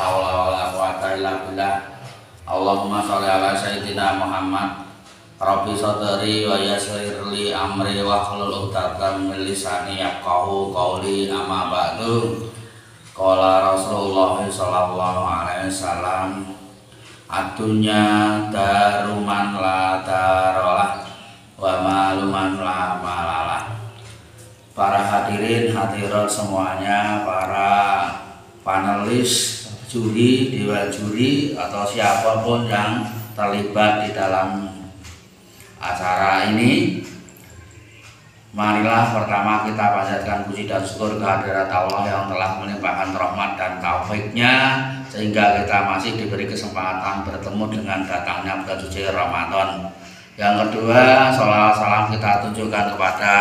haula wala quwata illa billah. Allahumma sholli ala sayyidina Muhammad. Rabbi sadri wa yassir li amri wa hlul 'uqdatam min lisani yafqahu qawli. Amma ba'du. Qala Rasulullah sallallahu alaihi wasallam, "Ad-dunya daruman la darolah wa maluman la malalah." Para hadirin hadirat semuanya, para panelis, juri, dewan juri, atau siapapun yang terlibat di dalam acara ini, marilah pertama kita panjatkan puji dan syukur kehadirat Allah yang telah melimpahkan rahmat dan taufiknya sehingga kita masih diberi kesempatan bertemu dengan datangnya bulan suci Ramadan. Yang kedua, sholawat salam kita tunjukkan kepada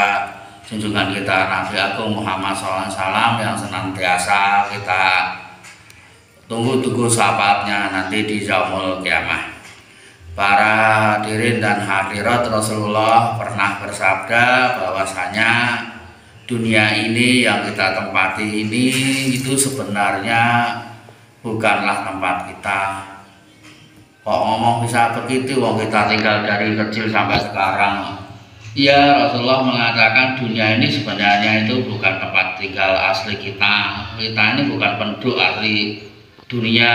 junjungan kita Nabi Agung Muhammad SAW yang senantiasa kita tunggu-tunggu syafaatnya nanti di yaumul kiamah. Para hadirin dan hadirat, Rasulullah pernah bersabda bahwasanya dunia ini yang kita tempati ini itu sebenarnya bukanlah tempat kita. Kok ngomong bisa begitu, wong kita tinggal dari kecil sampai sekarang. Ya, Rasulullah mengatakan dunia ini sebenarnya itu bukan tempat tinggal asli kita. Kita ini bukan penduduk asli dunia.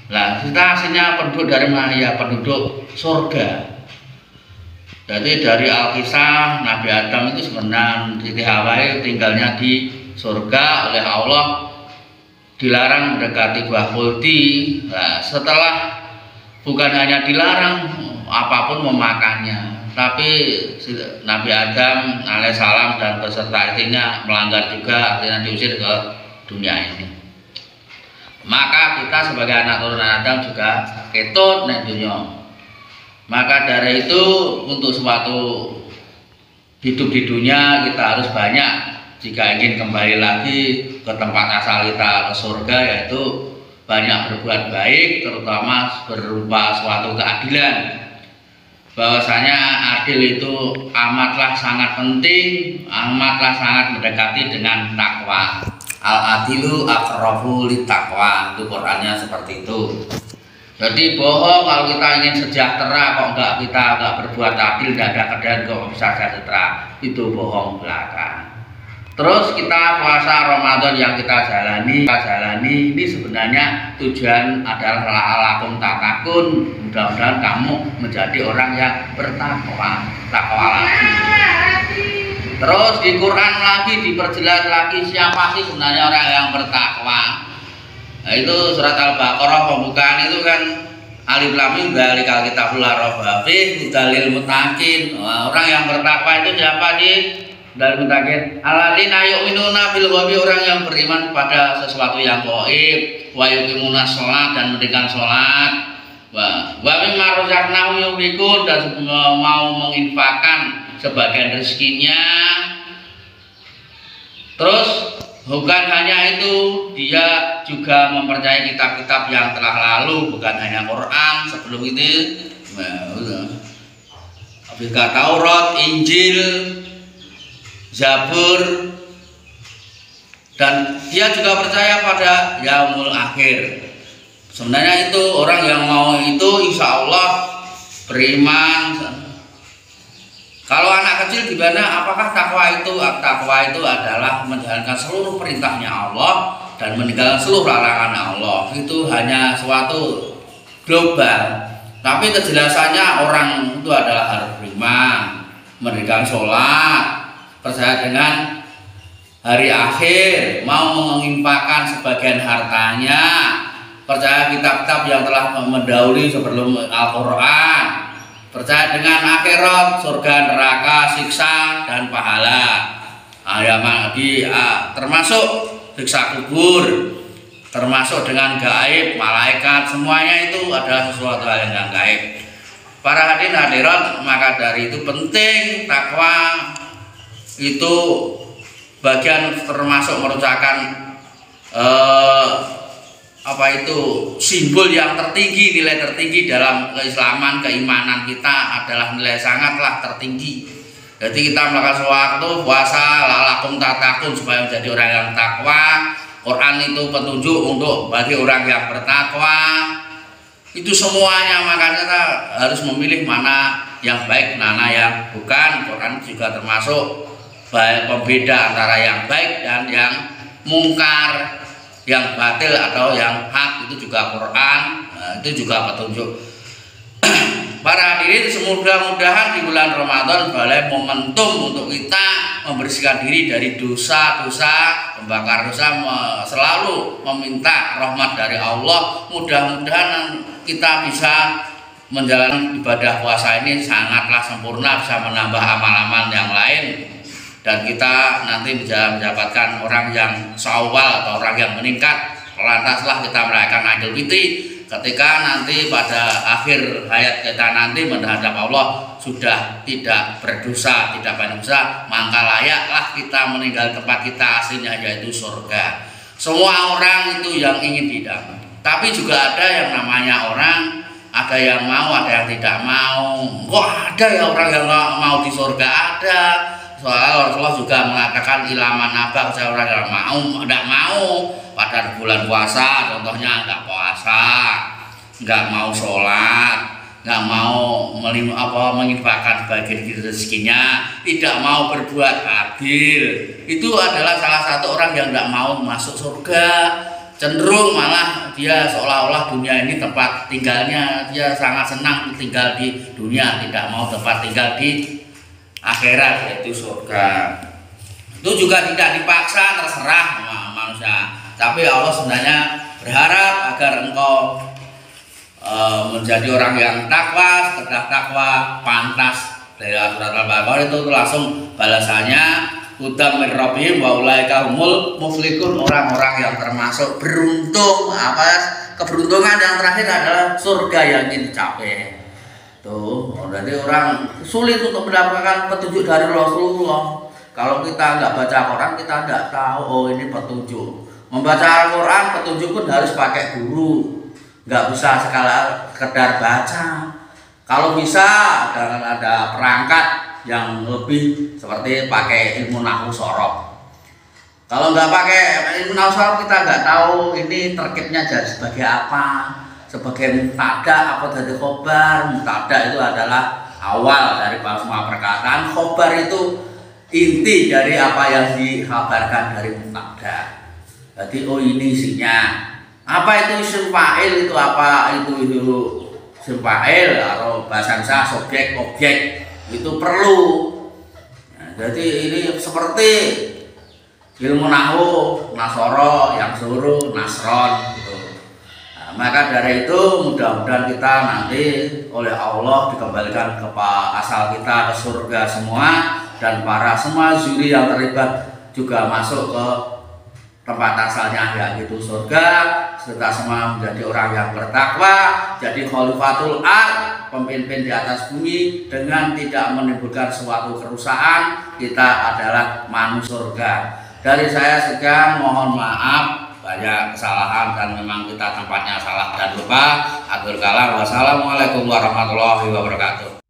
Lah, kita aslinya penduduk dari mana? Ya, penduduk surga. Jadi dari Al-Kisah, Nabi Adam itu sebenarnya di Hawaii tinggalnya di surga oleh Allah, dilarang mendekati buah khuldi. Nah, setelah bukan hanya dilarang, apapun memakannya, tapi Nabi Adam alaihissalam dan beserta istrinya melanggar juga, artinya diusir ke dunia ini. Maka kita sebagai anak turunan Adam juga ketut ning dunia. Maka dari itu untuk suatu hidup di dunia kita harus banyak, jika ingin kembali lagi ke tempat asal kita, ke surga, yaitu banyak berbuat baik, terutama berupa suatu keadilan. Bahwasanya adil itu amatlah sangat penting, amatlah sangat mendekati dengan takwa. Al-adilu aqrabu littaqwa, itu Qur'annya seperti itu. Jadi bohong kalau kita ingin sejahtera, kok kita enggak berbuat adil, tidak ada keadaan kok bisa sejahtera, itu bohong belaka. Terus kita puasa Ramadan yang kita jalani ini sebenarnya tujuan adalah la'alakum tattaqun. Mudah-mudahan kamu menjadi orang yang bertakwa, takwa lagi. Terus di Quran lagi diperjelas lagi siapa sih sebenarnya orang yang bertakwa. Nah, itu surat Al-Baqarah pembukaan itu kan alif lam mim dzalikal kitabul la raiba fihi hudalil muttaqin. Orang yang bertakwa itu siapa sih? Dalil muttaqin alladzina yu'minuna bil ghaibi, orang yang beriman pada sesuatu yang gaib, wa yuqimuna shalah, dan mendirikan salat, wa mimma razaqnahum yunfiqun, dan mau menginfakkan sebagian rezekinya. Terus bukan hanya itu, dia juga mempercayai kitab-kitab yang telah lalu, bukan hanya Quran. Sebelum itu Abika Taurat, Injil, Zabur, dan dia juga percaya pada yaumul akhir. Sebenarnya itu orang yang mau itu insya Allah beriman. Kalau anak kecil gimana? Apakah takwa itu? Takwa itu adalah menjalankan seluruh perintahnya Allah dan meninggalkan seluruh larangan Allah. Itu hanya suatu global. Tapi kejelasannya orang itu adalah harus beriman, mendirikan sholat, percaya dengan hari akhir, mau menginfakkan sebagian hartanya, percaya kitab-kitab yang telah mendahului sebelum Al-Quran, percaya dengan akhirat, surga, neraka, siksa, dan pahala. Termasuk siksa kubur, termasuk dengan gaib, malaikat, semuanya itu adalah sesuatu hal yang gaib. Para hadirin hadirat, maka dari itu penting takwa itu bagian termasuk merupakan simbol yang tertinggi, nilai tertinggi dalam keislaman, keimanan kita adalah nilai sangatlah tertinggi. Jadi kita melakukan suatu puasa la'alakum tattaqun supaya menjadi orang yang takwa, Quran itu petunjuk untuk bagi orang yang bertakwa. Itu semuanya, makanya kita harus memilih mana yang baik, mana yang bukan. Quran juga termasuk baik pembeda antara yang baik dan yang mungkar, yang batil atau yang hak. Itu juga Quran, itu juga petunjuk. Para hadirin, mudah-mudahan di bulan Ramadan adalah momentum untuk kita membersihkan diri dari dosa-dosa, membakar dosa, selalu meminta rahmat dari Allah. Mudah-mudahan kita bisa menjalankan ibadah puasa ini sangatlah sempurna, bisa menambah amal-amal yang lain, dan kita nanti bisa mendapatkan orang yang Syawal atau orang yang meningkat. Lantaslah kita merayakan Idul Fitri ketika nanti pada akhir hayat kita nanti menghadap Allah sudah tidak berdosa, tidak banyak dosa, maka layaklah kita meninggal tempat kita aslinya, yaitu surga. Semua orang itu yang ingin didamai, tapi juga ada yang namanya orang, ada yang mau, ada yang tidak mau. Kok ada ya orang yang nggak mau di surga? Ada. Soalnya Rasulullah juga mengatakan ilaman nabak, saya orang yang mau, tidak mau pada bulan puasa, contohnya nggak puasa, nggak mau sholat, nggak mau menginfakkan bagian rezekinya, tidak mau berbuat adil. Itu adalah salah satu orang yang nggak mau masuk surga. Cenderung malah dia seolah-olah dunia ini tempat tinggalnya, dia sangat senang tinggal di dunia, tidak mau tempat tinggal di akhirat, yaitu surga. Itu juga tidak dipaksa, terserah manusia. Tapi Allah sebenarnya berharap agar engkau menjadi orang yang takwa, setelah takwa pantas. Dari surat Al-Baqarah itu langsung balasannya hudam min rabbihim wa ulaika humul muflihun, orang-orang yang termasuk beruntung. Keberuntungan yang terakhir adalah surga yang ingin dicapai. Tuh, jadi orang sulit untuk mendapatkan petunjuk dari Rasulullah. Kalau kita nggak baca Quran, kita nggak tahu oh ini petunjuk. Membaca Al-Quran petunjuk pun harus pakai guru, nggak bisa sekedar baca. Kalau bisa ada perangkat yang lebih seperti pakai ilmu nahwu sorof. Kalau nggak pakai ilmu nahwu sorof, kita nggak tahu ini terkibnya jadi sebagai apa. Sebagai mubtada apa dari khobar. Mubtada itu adalah awal dari semua perkataan. Khobar itu inti dari apa yang dikhabarkan dari mubtada. Jadi oh ini isinya. Apa itu isim fa'il, itu apa itu isim fa'il atau bahasa Indonesia subjek objek itu perlu. Nah, jadi ini seperti ilmu nahwu, nasoro yang suruh nasron gitu. Maka dari itu mudah-mudahan kita nanti oleh Allah dikembalikan ke asal kita, ke surga semua, dan para semua juri yang terlibat juga masuk ke tempat asalnya, yaitu surga. Kita semua menjadi orang yang bertakwa, jadi khalifatul ard, pemimpin di atas bumi, dengan tidak menimbulkan suatu kerusakan. Kita adalah manusia surga. Dari saya sekian, mohon maaf banyak kesalahan dan memang kita tempatnya salah dan lupa. Akhir kalam, wassalamualaikum warahmatullahi wabarakatuh.